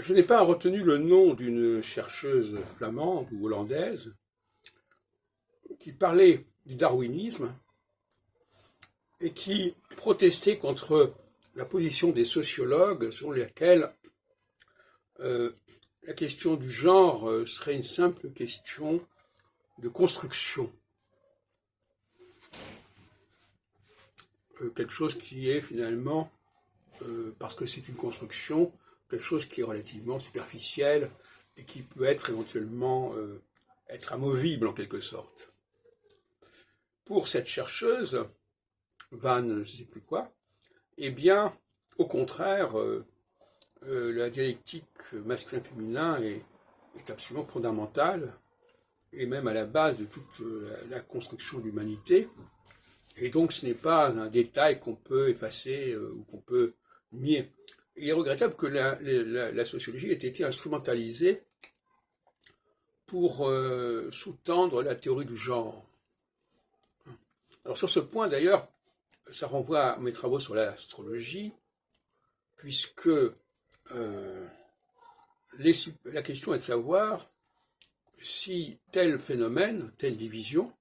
Je n'ai pas retenu le nom d'une chercheuse flamande ou hollandaise qui parlait du darwinisme et qui protestait contre la position des sociologues selon laquelle la question du genre serait une simple question de construction. Quelque chose qui est finalement, parce que c'est une construction, quelque chose qui est relativement superficiel et qui peut être éventuellement être amovible en quelque sorte. Pour cette chercheuse, Van, je ne sais plus quoi, eh bien, au contraire, la dialectique masculin-féminin est absolument fondamentale et même à la base de toute la construction de l'humanité. Et donc ce n'est pas un détail qu'on peut effacer ou qu'on peut nier. Il est regrettable que la sociologie ait été instrumentalisée pour sous-tendre la théorie du genre. Alors sur ce point d'ailleurs, ça renvoie à mes travaux sur l'astrologie, puisque la question est de savoir si tel phénomène, telle division,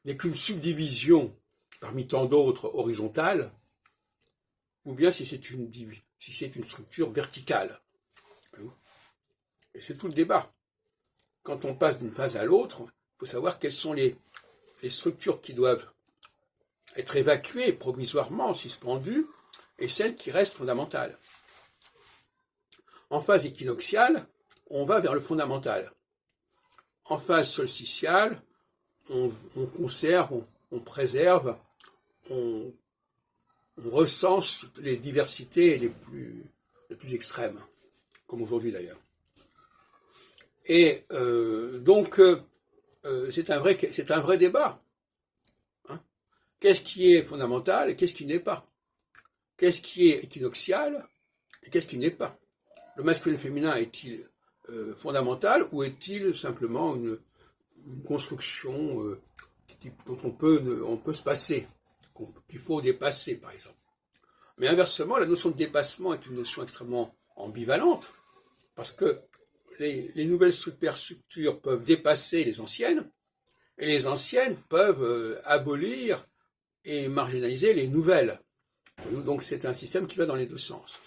n'est qu'une subdivision parmi tant d'autres horizontales, ou bien si c'est une structure verticale. Et c'est tout le débat. Quand on passe d'une phase à l'autre, il faut savoir quelles sont les structures qui doivent être évacuées provisoirement, suspendues, et celles qui restent fondamentales. En phase équinoxiale, on va vers le fondamental. En phase solsticiale, on conserve, on préserve, on recense les diversités les plus extrêmes, comme aujourd'hui d'ailleurs. Et donc, c'est un vrai débat. Hein. Qu'est-ce qui est fondamental et qu'est-ce qui n'est pas? Qu'est-ce qui est équinoxial et qu'est-ce qui n'est pas? Le masculin et le féminin est-il fondamental ou est-il simplement une construction dont on peut se passer, qu'il faut dépasser par exemple? Mais inversement, la notion de dépassement est une notion extrêmement ambivalente, parce que les nouvelles superstructures peuvent dépasser les anciennes, et les anciennes peuvent abolir et marginaliser les nouvelles. Donc c'est un système qui va dans les deux sens.